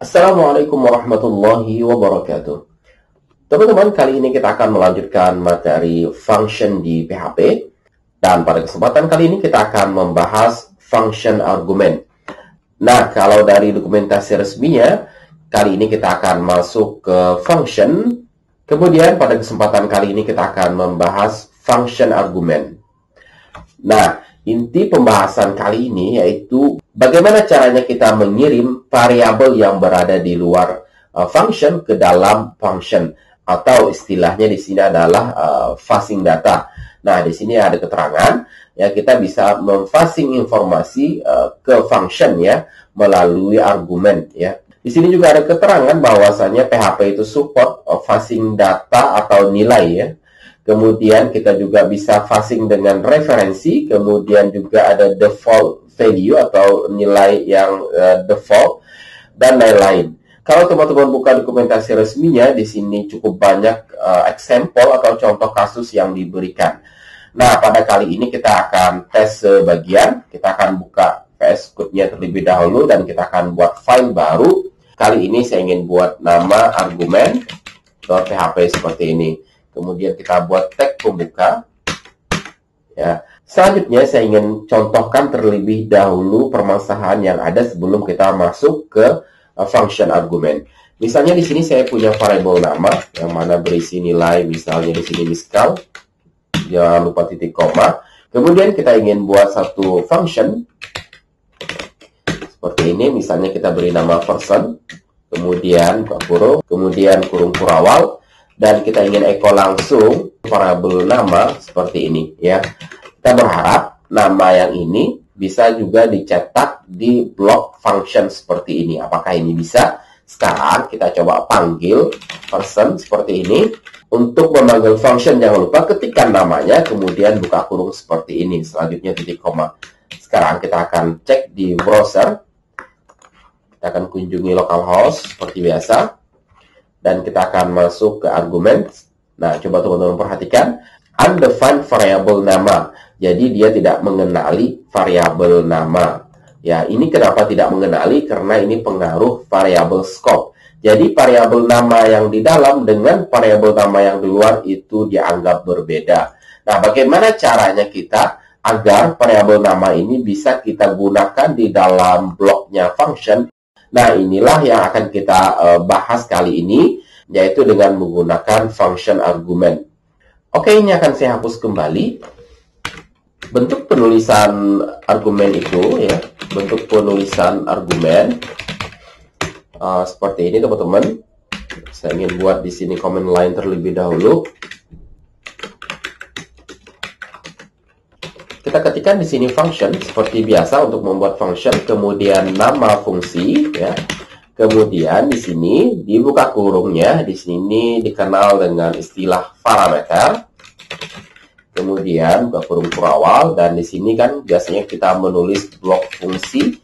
Assalamualaikum warahmatullahi wabarakatuh. Teman-teman, kali ini kita akan melanjutkan materi function di PHP. Dan pada kesempatan kali ini kita akan membahas function argument. Nah, kalau dari dokumentasi resminya, kali ini kita akan masuk ke function. Kemudian pada kesempatan kali ini kita akan membahas function argument. Nah, inti pembahasan kali ini yaitu bagaimana caranya kita mengirim variabel yang berada di luar function ke dalam function, atau istilahnya di sini adalah fuzzing data. Nah, di sini ada keterangan ya, kita bisa memfuzzing informasi ke function ya melalui argumen ya. Di sini juga ada keterangan bahwasanya PHP itu support fuzzing data atau nilai ya. Kemudian kita juga bisa fuzzing dengan referensi, kemudian juga ada default value atau nilai yang default, dan lain-lain. Kalau teman-teman buka dokumentasi resminya, di sini cukup banyak example atau contoh kasus yang diberikan. Nah, pada kali ini kita akan tes sebagian. Kita akan buka VS Code-nya terlebih dahulu dan kita akan buat file baru. Kali ini saya ingin buat nama argument.php seperti ini. Kemudian kita buat tag pembuka. Ya. Selanjutnya saya ingin contohkan terlebih dahulu permasalahan yang ada sebelum kita masuk ke function argument. Misalnya di sini saya punya variabel nama yang mana berisi nilai, misalnya di sini miskal. Jangan lupa titik koma. Kemudian kita ingin buat satu function seperti ini, misalnya kita beri nama person, kemudian kurung, kemudian kurung kurawal. Dan kita ingin echo langsung variabel nama seperti ini ya. Kita berharap nama yang ini bisa juga dicetak di blok function seperti ini. Apakah ini bisa? Sekarang kita coba panggil person seperti ini. Untuk memanggil function jangan lupa ketikkan namanya, kemudian buka kurung seperti ini. Selanjutnya titik koma. Sekarang kita akan cek di browser. Kita akan kunjungi localhost seperti biasa. Dan kita akan masuk ke argumen. Nah, coba teman-teman perhatikan. Undefined variable nama. Jadi dia tidak mengenali variabel nama. Ya, ini kenapa tidak mengenali? Karena ini pengaruh variabel scope. Jadi variabel nama yang di dalam dengan variabel nama yang di luar itu dianggap berbeda. Nah, bagaimana caranya kita agar variabel nama ini bisa kita gunakan di dalam bloknya function? Nah, inilah yang akan kita bahas kali ini, yaitu dengan menggunakan function argument. Oke, ini akan saya hapus kembali. Bentuk penulisan argumen itu, ya, bentuk penulisan argumen seperti ini, teman-teman. Saya ingin buat di sini command line terlebih dahulu. Kita ketikkan di sini function seperti biasa untuk membuat function, kemudian nama fungsi ya. Kemudian di sini dibuka kurungnya, di sini dikenal dengan istilah parameter. Kemudian buka kurung kurawal, dan di sini kan biasanya kita menulis blok fungsi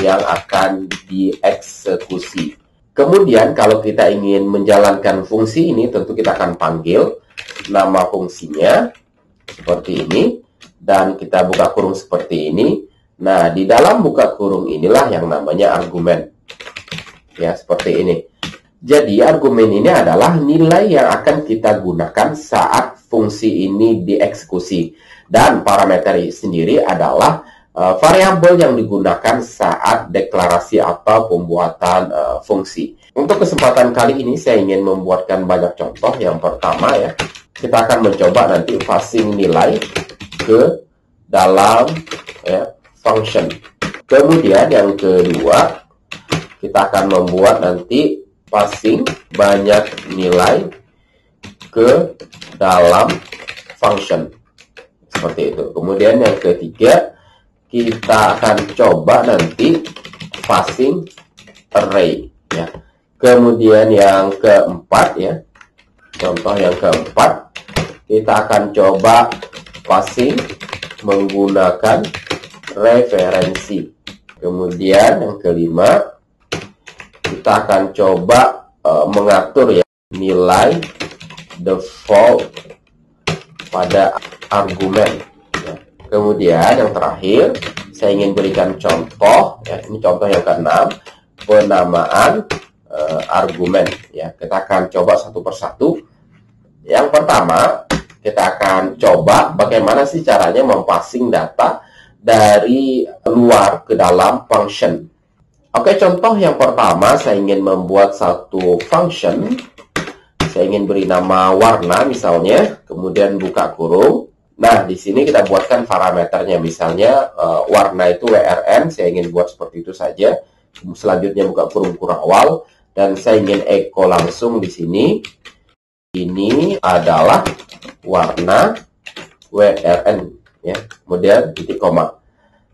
yang akan dieksekusi. Kemudian kalau kita ingin menjalankan fungsi ini, tentu kita akan panggil nama fungsinya seperti ini. Dan kita buka kurung seperti ini. Nah, di dalam buka kurung inilah yang namanya argumen. Ya, seperti ini. Jadi, argumen ini adalah nilai yang akan kita gunakan saat fungsi ini dieksekusi. Dan parameter sendiri adalah variabel yang digunakan saat deklarasi atau pembuatan fungsi. Untuk kesempatan kali ini, saya ingin membuatkan banyak contoh. Yang pertama ya, kita akan mencoba nanti fuzzing nilai ke dalam ya, function. Kemudian yang kedua, kita akan membuat nanti fuzzing banyak nilai ke dalam function. Seperti itu. Kemudian yang ketiga, kita akan coba nanti fuzzing array ya. Kemudian yang keempat ya, contoh yang keempat, kita akan coba fuzzing menggunakan referensi. Kemudian yang kelima, kita akan coba mengatur ya nilai default pada argumen. Ya. Kemudian yang terakhir, saya ingin berikan contoh. Ya, ini contoh yang keenam, penamaan argumen ya. Kita akan coba satu persatu. Yang pertama, kita akan coba bagaimana sih caranya mempassing data dari luar ke dalam function. Oke, contoh yang pertama, saya ingin membuat satu function. Saya ingin beri nama warna misalnya, kemudian buka kurung. Nah, di sini kita buatkan parameternya, misalnya warna itu WRN, saya ingin buat seperti itu saja. Selanjutnya buka kurung kurawal, dan saya ingin echo langsung di sini. Ini adalah warna WRN, ya. Kemudian titik koma.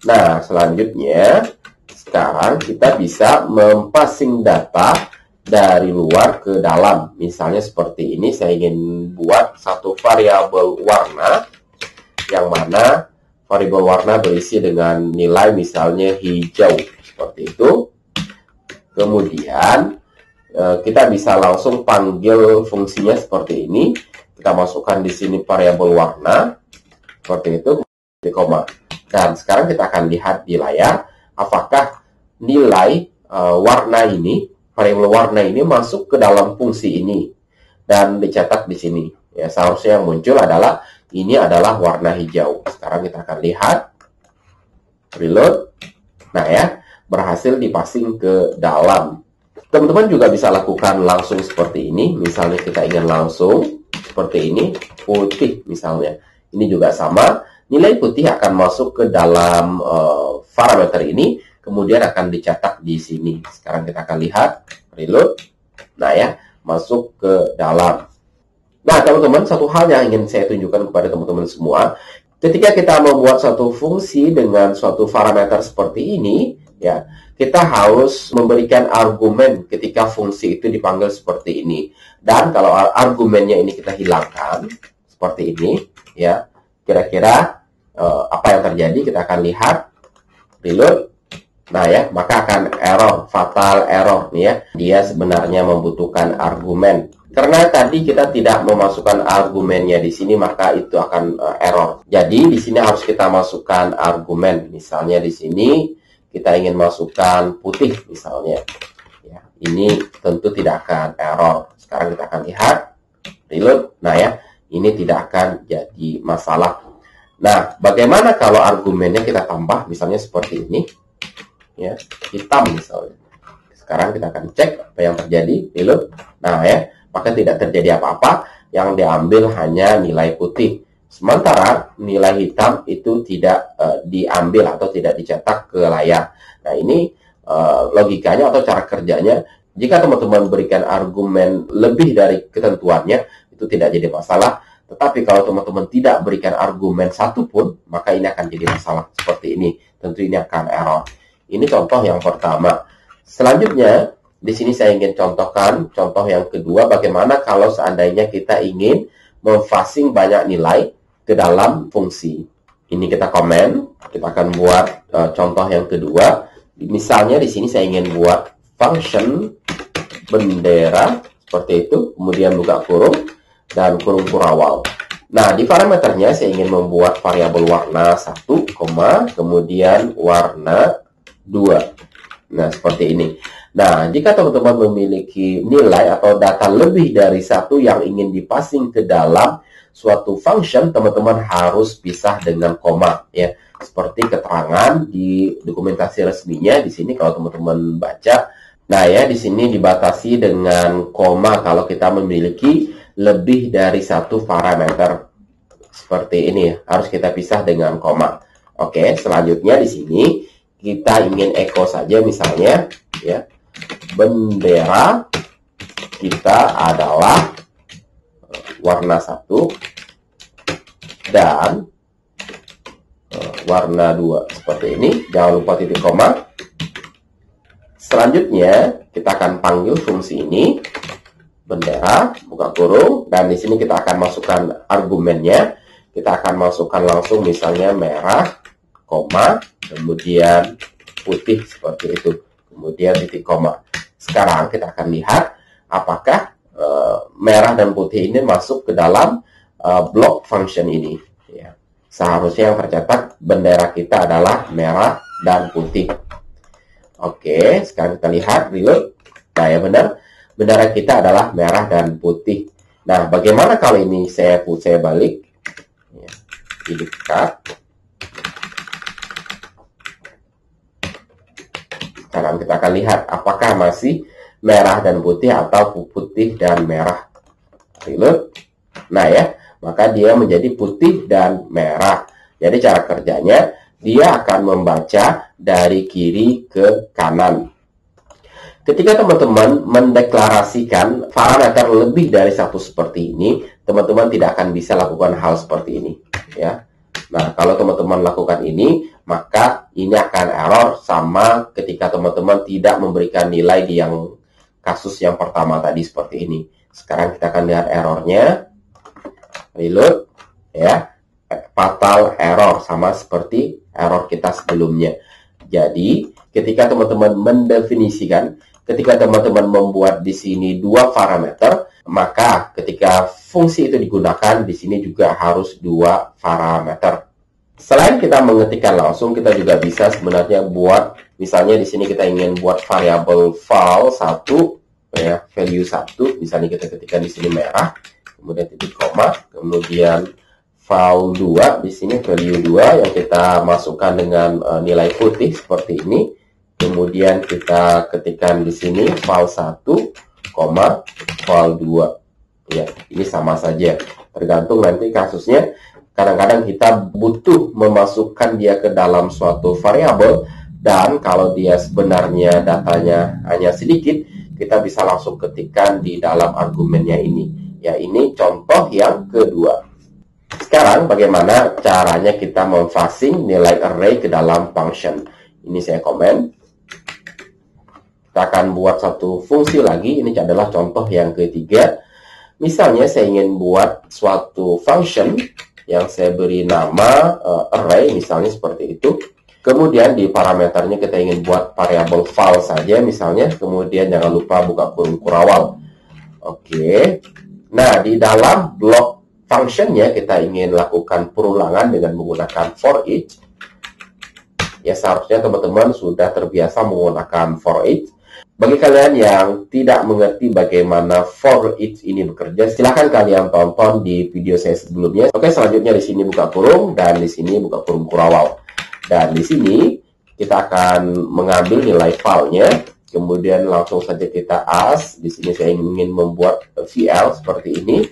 Nah, selanjutnya sekarang kita bisa mempassing data dari luar ke dalam. Misalnya seperti ini, saya ingin buat satu variabel warna, yang mana variabel warna berisi dengan nilai misalnya hijau, seperti itu. Kemudian kita bisa langsung panggil fungsinya seperti ini. Kita masukkan di sini variabel warna, seperti itu, koma. Dan sekarang kita akan lihat di layar, apakah nilai warna ini, variabel warna ini masuk ke dalam fungsi ini dan dicetak di sini. Ya, seharusnya yang muncul adalah ini adalah warna hijau. Sekarang kita akan lihat, reload. Nah ya, berhasil dipassing ke dalam. Teman-teman juga bisa lakukan langsung seperti ini. Misalnya kita ingin langsung seperti ini, putih misalnya. Ini juga sama, nilai putih akan masuk ke dalam parameter ini, kemudian akan dicetak di sini. Sekarang kita akan lihat, reload. Nah ya, masuk ke dalam. Nah, teman-teman, satu hal yang ingin saya tunjukkan kepada teman-teman semua, ketika kita membuat satu fungsi dengan suatu parameter seperti ini, ya, kita harus memberikan argumen ketika fungsi itu dipanggil seperti ini. Dan kalau argumennya ini kita hilangkan, seperti ini, ya, kira-kira apa yang terjadi, kita akan lihat, reload. Nah ya, maka akan error, fatal error nih ya. Dia sebenarnya membutuhkan argumen. Karena tadi kita tidak memasukkan argumennya di sini, maka itu akan error. Jadi di sini harus kita masukkan argumen. Misalnya di sini kita ingin masukkan putih misalnya. Ya, ini tentu tidak akan error. Sekarang kita akan lihat, reload. Nah ya, ini tidak akan jadi masalah. Nah, bagaimana kalau argumennya kita tambah, misalnya seperti ini, ya, hitam misalnya. Sekarang kita akan cek apa yang terjadi, reload. Nah ya, maka tidak terjadi apa-apa, yang diambil hanya nilai putih. Sementara nilai hitam itu tidak diambil atau tidak dicetak ke layar. Nah ini logikanya atau cara kerjanya. Jika teman-teman berikan argumen lebih dari ketentuannya, itu tidak jadi masalah. Tetapi kalau teman-teman tidak berikan argumen satupun, maka ini akan jadi masalah seperti ini. Tentu ini akan error. Ini contoh yang pertama. Selanjutnya, di sini saya ingin contohkan contoh yang kedua, bagaimana kalau seandainya kita ingin memfassing banyak nilai ke dalam fungsi. Ini kita komen, kita akan buat contoh yang kedua. Misalnya di sini saya ingin buat function bendera seperti itu, kemudian buka kurung dan kurung kurawal. Nah, di parameternya saya ingin membuat variabel warna 1, kemudian warna 2. Nah, seperti ini. Nah, jika teman-teman memiliki nilai atau data lebih dari satu yang ingin dipassing ke dalam suatu function, teman-teman harus pisah dengan koma, ya. Seperti keterangan di dokumentasi resminya di sini kalau teman-teman baca. Nah, ya, di sini dibatasi dengan koma kalau kita memiliki lebih dari satu parameter. Seperti ini, harus kita pisah dengan koma. Oke, selanjutnya di sini kita ingin echo saja misalnya, ya. Bendera kita adalah warna 1 dan warna 2 seperti ini. Jangan lupa titik koma. Selanjutnya kita akan panggil fungsi ini bendera, buka kurung, dan di sini kita akan masukkan argumennya. Kita akan masukkan langsung misalnya merah, koma, kemudian putih seperti itu. Kemudian titik koma. Sekarang kita akan lihat apakah merah dan putih ini masuk ke dalam block function ini. Ya. Seharusnya yang tercetak bendera kita adalah merah dan putih. Oke, sekarang kita lihat reload. Nah ya benar, bendera kita adalah merah dan putih. Nah bagaimana kalau ini saya balik, ya, dekat. Sekarang kita akan lihat apakah masih merah dan putih atau putih dan merah. Reload. Nah ya, maka dia menjadi putih dan merah. Jadi cara kerjanya, dia akan membaca dari kiri ke kanan. Ketika teman-teman mendeklarasikan parameter lebih dari satu seperti ini, teman-teman tidak akan bisa lakukan hal seperti ini. Ya. Nah, kalau teman-teman lakukan ini, maka ini akan error sama ketika teman-teman tidak memberikan nilai di yang kasus yang pertama tadi seperti ini. Sekarang kita akan lihat errornya. Reload. Ya. Fatal error sama seperti error kita sebelumnya. Jadi, ketika teman-teman mendefinisikan, ketika teman-teman membuat di sini dua parameter, maka ketika fungsi itu digunakan, di sini juga harus dua parameter. Selain kita mengetikkan langsung, kita juga bisa sebenarnya buat, misalnya di sini kita ingin buat variabel val 1, ya, value 1, misalnya kita ketikkan di sini merah, kemudian titik koma, kemudian val 2, di sini value 2 yang kita masukkan dengan nilai putih seperti ini. Kemudian kita ketikkan di sini val 1, val 2. Ya, ini sama saja. Tergantung nanti kasusnya. Kadang-kadang kita butuh memasukkan dia ke dalam suatu variabel, dan kalau dia sebenarnya datanya hanya sedikit, kita bisa langsung ketikkan di dalam argumennya ini. Ya, ini contoh yang kedua. Sekarang bagaimana caranya kita memfasing nilai array ke dalam function. Ini saya komen. Kita akan buat satu fungsi lagi. Ini adalah contoh yang ketiga. Misalnya saya ingin buat suatu function yang saya beri nama array, misalnya seperti itu. Kemudian di parameternya kita ingin buat variabel val saja misalnya. Kemudian jangan lupa buka kurung kurawal. Oke. Nah, di dalam blok functionnya kita ingin lakukan perulangan dengan menggunakan for each. Ya, seharusnya teman-teman sudah terbiasa menggunakan for each. Bagi kalian yang tidak mengerti bagaimana for each ini bekerja, silahkan kalian tonton di video saya sebelumnya. Oke, selanjutnya di sini buka kurung dan di sini buka kurung kurawal. Dan di sini kita akan mengambil nilai filenya, kemudian langsung saja kita as. Di sini saya ingin membuat VL seperti ini.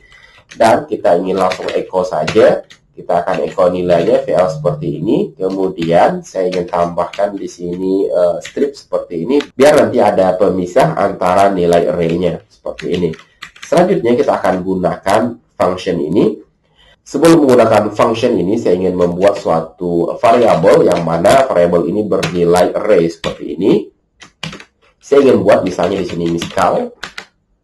Dan kita ingin langsung echo saja, kita akan echo nilainya VL seperti ini. Kemudian saya ingin tambahkan di sini strip seperti ini, biar nanti ada pemisah antara nilai array-nya seperti ini. Selanjutnya kita akan gunakan function ini. Sebelum menggunakan function ini, saya ingin membuat suatu variabel yang mana variabel ini bernilai array seperti ini. Saya ingin buat misalnya di sini miskal.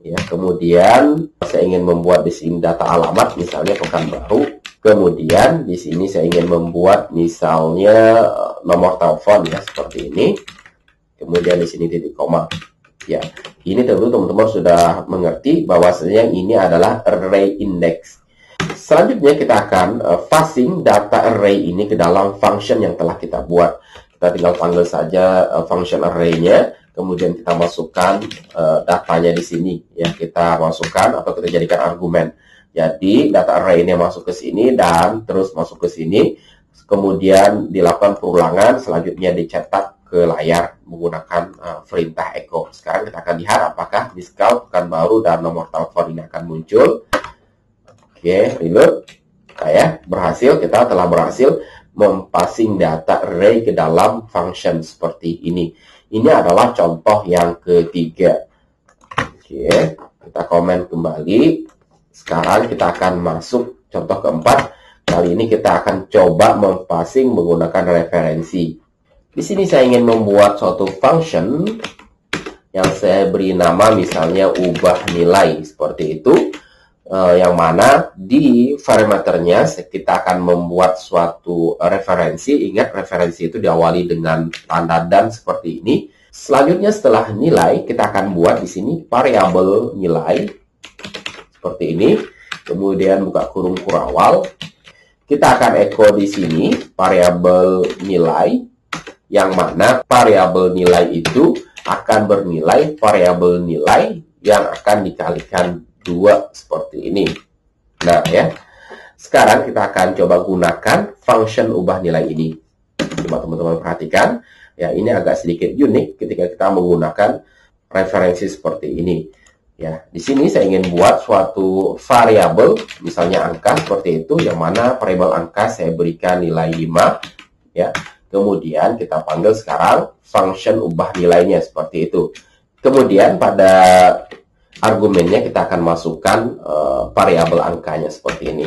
Ya, kemudian saya ingin membuat di sini data alamat, misalnya Pekanbaru. Kemudian di sini saya ingin membuat misalnya nomor telepon, ya seperti ini. Kemudian di sini titik koma. Ya, ini tentu teman-teman sudah mengerti bahwasanya ini adalah array index. Selanjutnya kita akan passing data array ini ke dalam function yang telah kita buat. Kita tinggal panggil saja function array-nya. Kemudian kita masukkan datanya di sini, ya kita masukkan atau kita jadikan argumen. Jadi data array ini masuk ke sini dan terus masuk ke sini, kemudian dilakukan perulangan, selanjutnya dicetak ke layar menggunakan perintah echo. Sekarang kita akan lihat apakah miskal, Pekanbaru, dan nomor telepon ini akan muncul. Oke, reload. Nah ya, kita telah berhasil mempassing data array ke dalam function seperti ini. Ini adalah contoh yang ketiga. Oke, kita komen kembali. Sekarang kita akan masuk contoh keempat. Kali ini kita akan coba mempassing menggunakan referensi. Di sini saya ingin membuat suatu function yang saya beri nama misalnya ubah nilai seperti itu. Yang mana di parameternya kita akan membuat suatu referensi. Ingat, referensi itu diawali dengan tanda dan seperti ini. Selanjutnya setelah nilai kita akan buat di sini variabel nilai seperti ini. Kemudian buka kurung kurawal. Kita akan echo di sini variabel nilai, yang mana variabel nilai itu akan bernilai variabel nilai yang akan dikalikan 2 seperti ini. Nah ya, sekarang kita akan coba gunakan function ubah nilai ini. Coba teman-teman perhatikan, ya ini agak sedikit unik ketika kita menggunakan referensi seperti ini. Ya, di sini saya ingin buat suatu variabel, misalnya angka seperti itu, yang mana variabel angka saya berikan nilai 5, ya. Kemudian kita panggil sekarang function ubah nilainya seperti itu. Kemudian pada argumennya kita akan masukkan variabel angkanya seperti ini,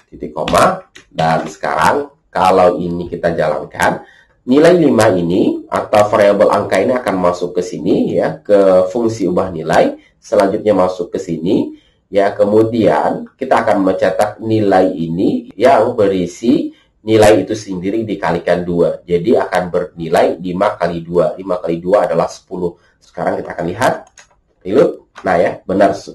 titik koma. Dan sekarang kalau ini kita jalankan, nilai 5 ini atau variabel angka ini akan masuk ke sini ya, ke fungsi ubah nilai. Selanjutnya masuk ke sini ya, kemudian kita akan mencetak nilai ini yang berisi nilai itu sendiri dikalikan 2. Jadi akan bernilai 5 kali 2. 5 kali 2 adalah 10. Sekarang kita akan lihat. Nah ya, benar 10.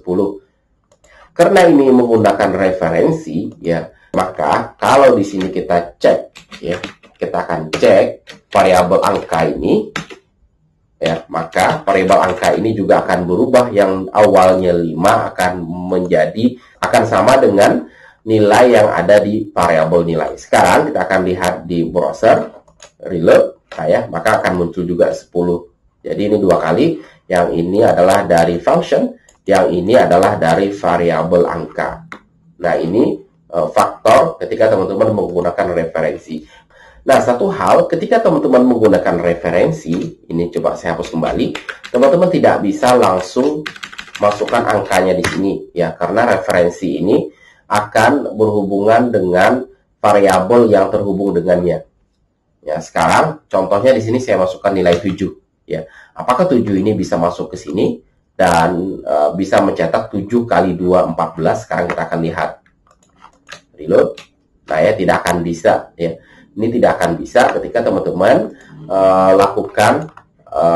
Karena ini menggunakan referensi ya, maka kalau di sini kita cek ya, kita akan cek variabel angka ini ya, maka variabel angka ini juga akan berubah. Yang awalnya 5 akan sama dengan nilai yang ada di variabel nilai. Sekarang kita akan lihat di browser reload, ya, maka akan muncul juga 10. Jadi ini 2 kali. Yang ini adalah dari function, yang ini adalah dari variabel angka. Nah, ini faktor ketika teman-teman menggunakan referensi. Nah, satu hal ketika teman-teman menggunakan referensi, ini coba saya hapus kembali, teman-teman tidak bisa langsung masukkan angkanya di sini ya, karena referensi ini akan berhubungan dengan variabel yang terhubung dengannya. Ya, sekarang contohnya di sini saya masukkan nilai 7 ya. Apakah 7 ini bisa masuk ke sini dan bisa mencetak 7 kali 2 14? Sekarang kita akan lihat. Reload. Nah, ya tidak akan bisa ya. Ini tidak akan bisa ketika teman-teman lakukan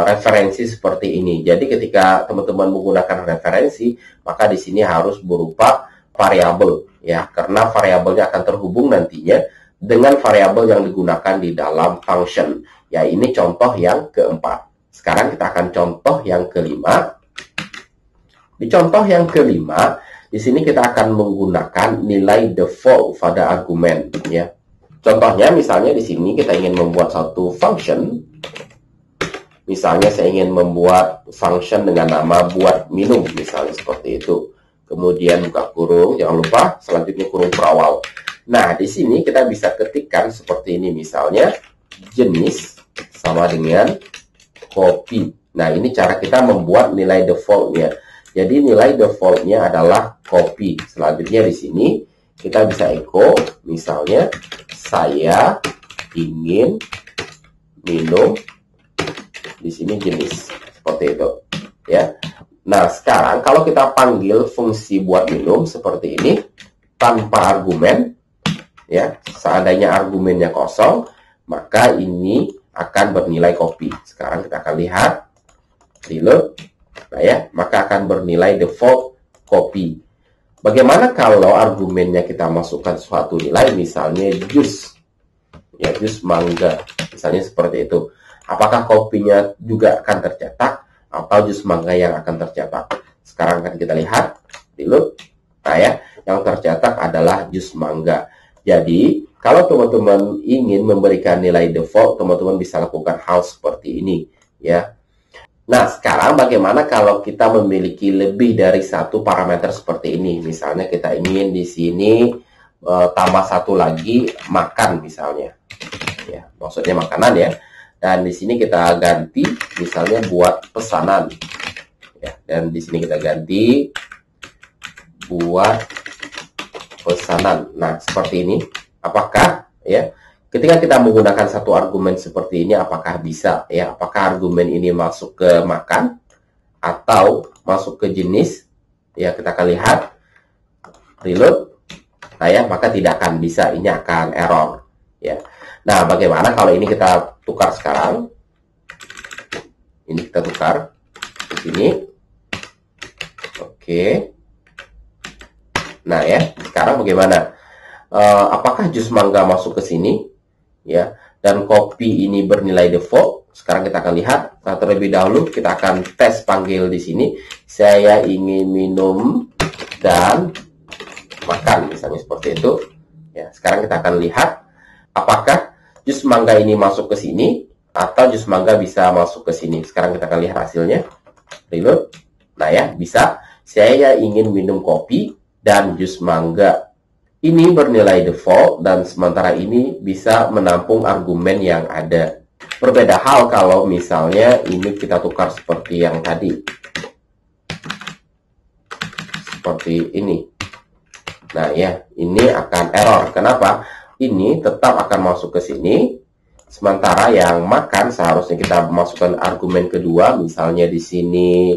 referensi seperti ini. Jadi ketika teman-teman menggunakan referensi, maka di sini harus berupa variabel ya, karena variabelnya akan terhubung nantinya dengan variabel yang digunakan di dalam function. Ya, ini contoh yang keempat. Sekarang kita akan contoh yang kelima. Di contoh yang kelima, di sini kita akan menggunakan nilai default pada argumen ya. Contohnya misalnya di sini kita ingin membuat satu function. Misalnya saya ingin membuat function dengan nama buat minum, misalnya seperti itu. Kemudian buka kurung, jangan lupa selanjutnya kurung perawal. Nah, di sini kita bisa ketikkan seperti ini, misalnya jenis sama dengan kopi. Nah, ini cara kita membuat nilai defaultnya. Jadi nilai defaultnya adalah kopi. Selanjutnya di sini kita bisa echo, misalnya saya ingin minum, di sini jenis seperti itu ya. Nah, sekarang kalau kita panggil fungsi buat minum seperti ini tanpa argumen ya, seandainya argumennya kosong, maka ini akan bernilai kopi. Sekarang kita akan lihat reload. Nah ya, maka akan bernilai default kopi. Bagaimana kalau argumennya kita masukkan suatu nilai, misalnya jus ya, jus mangga misalnya seperti itu. Apakah kopinya juga akan tercetak atau jus mangga yang akan tercetak? Sekarang akan kita lihat reload. Nah ya, yang tercetak adalah jus mangga. Jadi kalau teman-teman ingin memberikan nilai default, teman-teman bisa lakukan hal seperti ini ya. Nah, sekarang bagaimana kalau kita memiliki lebih dari satu parameter seperti ini? Misalnya kita ingin di sini tambah satu lagi makan misalnya. Ya, maksudnya makanan ya. Dan di sini kita ganti misalnya buat pesanan. Ya, dan di sini kita ganti buat pesanan. Nah, seperti ini. Apakah ya, ketika kita menggunakan satu argumen seperti ini, apakah bisa ya? Apakah argumen ini masuk ke makan atau masuk ke jenis? Ya, kita akan lihat reload. Nah ya, maka tidak akan bisa, ini akan error ya. Nah, bagaimana kalau ini kita tukar sekarang? Ini kita tukar di sini. Oke. Nah ya, sekarang bagaimana? Apakah jus mangga masuk ke sini? Ya, dan kopi ini bernilai default. Sekarang kita akan lihat. Terlebih dahulu kita akan tes panggil di sini. Saya ingin minum dan makan, misalnya seperti itu. Ya, sekarang kita akan lihat apakah jus mangga ini masuk ke sini atau jus mangga bisa masuk ke sini. Sekarang kita akan lihat hasilnya. Reload. Nah ya, bisa. Saya ingin minum kopi dan jus mangga. Ini bernilai default dan sementara ini bisa menampung argumen yang ada. Berbeda hal kalau misalnya ini kita tukar seperti yang tadi. Seperti ini. Nah ya, ini akan error. Kenapa? Ini tetap akan masuk ke sini. Sementara yang makan seharusnya kita masukkan argumen kedua. Misalnya di sini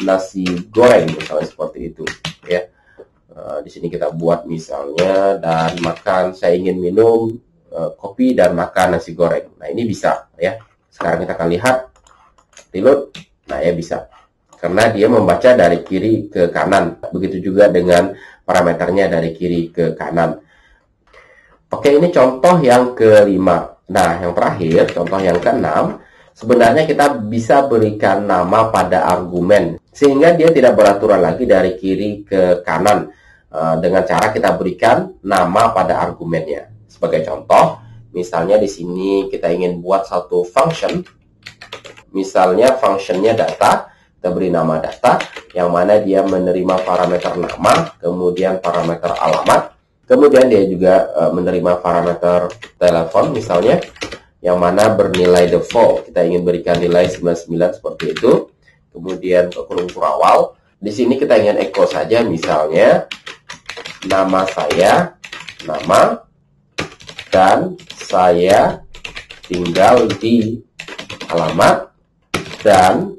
nasi goreng, misalnya seperti itu. Ya. Di sini kita buat misalnya dan makan, saya ingin minum kopi dan makan nasi goreng. Nah ini bisa ya. Sekarang kita akan lihat reload. Nah ya bisa, karena dia membaca dari kiri ke kanan. Begitu juga dengan parameternya dari kiri ke kanan. Oke, ini contoh yang kelima. Nah yang terakhir, contoh yang keenam. Sebenarnya kita bisa berikan nama pada argumen sehingga dia tidak beraturan lagi dari kiri ke kanan. Dengan cara kita berikan nama pada argumennya. Sebagai contoh, misalnya di sini kita ingin buat satu function. Misalnya functionnya data, kita beri nama data, yang mana dia menerima parameter nama, kemudian parameter alamat, kemudian dia juga menerima parameter telepon misalnya, yang mana bernilai default. Kita ingin berikan nilai 99 seperti itu. Kemudian kurung awal. Di sini kita ingin echo saja misalnya nama saya, nama, dan saya tinggal di alamat, dan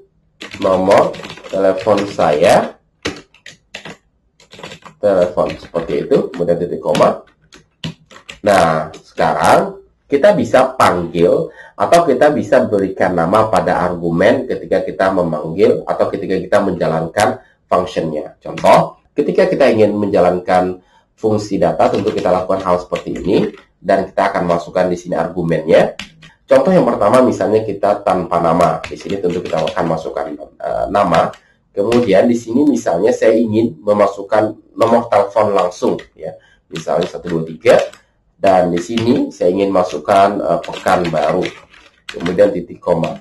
nomor telepon saya, telepon, seperti itu, kemudian titik koma. Nah, sekarang kita bisa panggil atau kita bisa berikan nama pada argumen ketika kita memanggil atau ketika kita menjalankan functionnya. Contoh, ketika kita ingin menjalankan fungsi data, tentu kita lakukan hal seperti ini, dan kita akan masukkan di sini argumennya. Contoh yang pertama, misalnya kita tanpa nama. Di sini tentu kita akan masukkan nama. Kemudian di sini misalnya saya ingin memasukkan nomor telepon langsung, ya, misalnya 123, dan di sini saya ingin masukkan Pekanbaru, kemudian titik koma.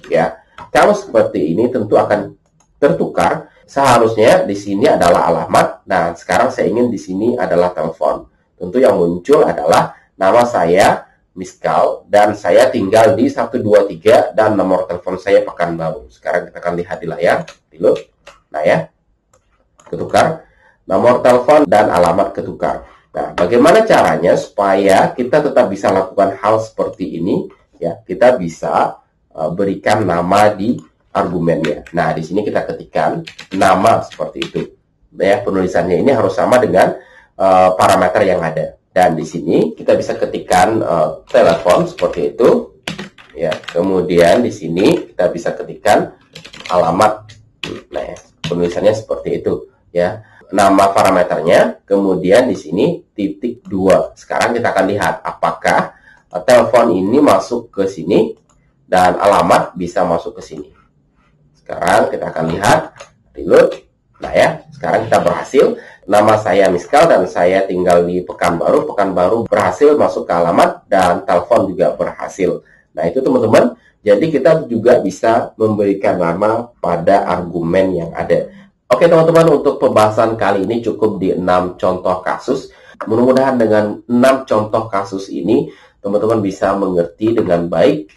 Ya, kalau seperti ini tentu akan tertukar. Seharusnya di sini adalah alamat, dan sekarang saya ingin di sini adalah telepon. Tentu yang muncul adalah nama saya Miskal dan saya tinggal di 123 dan nomor telepon saya Pekanbaru. Sekarang kita akan lihat di layar, reload. Nah ya, ketukar. Nomor telepon dan alamat ketukar. Nah, bagaimana caranya supaya kita tetap bisa lakukan hal seperti ini? Ya, kita bisa berikan nama di argumennya. Nah, di sini kita ketikkan nama seperti itu. Ya, penulisannya ini harus sama dengan parameter yang ada. Dan di sini kita bisa ketikkan telepon seperti itu. Ya, kemudian di sini kita bisa ketikkan alamat. Nah, ya, penulisannya seperti itu. Ya, nama parameternya. Kemudian di sini titik 2. Sekarang kita akan lihat apakah telepon ini masuk ke sini dan alamat bisa masuk ke sini. Sekarang kita akan lihat, reload. Nah ya, sekarang kita berhasil. Nama saya Miskal dan saya tinggal di Pekanbaru. Pekanbaru berhasil masuk ke alamat dan telepon juga berhasil. Nah itu teman-teman. Jadi kita juga bisa memberikan nama pada argumen yang ada. Oke teman-teman, untuk pembahasan kali ini cukup di 6 contoh kasus. Mudah-mudahan dengan 6 contoh kasus ini, teman-teman bisa mengerti dengan baik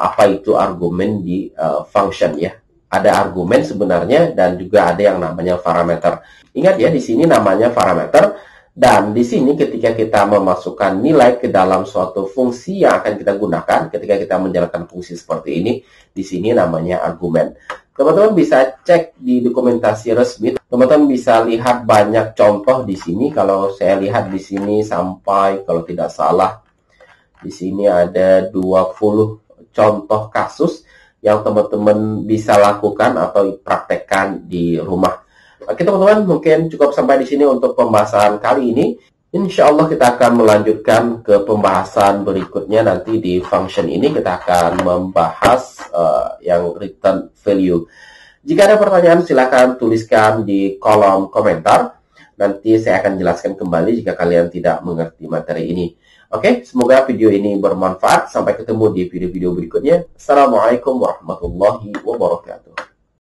apa itu argumen di function ya. Ada argumen sebenarnya dan juga ada yang namanya parameter. Ingat ya, di sini namanya parameter, dan di sini ketika kita memasukkan nilai ke dalam suatu fungsi yang akan kita gunakan ketika kita menjalankan fungsi seperti ini, di sini namanya argumen. Teman-teman bisa cek di dokumentasi resmi. Teman-teman bisa lihat banyak contoh di sini. Kalau saya lihat di sini sampai, kalau tidak salah, di sini ada 20 contoh kasus yang teman-teman bisa lakukan atau praktekkan di rumah. Oke teman-teman, mungkin cukup sampai di sini untuk pembahasan kali ini. Insya Allah kita akan melanjutkan ke pembahasan berikutnya. Nanti di function ini kita akan membahas yang return value. Jika ada pertanyaan silakan tuliskan di kolom komentar. Nanti saya akan jelaskan kembali jika kalian tidak mengerti materi ini. Oke, semoga video ini bermanfaat. Sampai ketemu di video-video berikutnya. Assalamualaikum warahmatullahi wabarakatuh.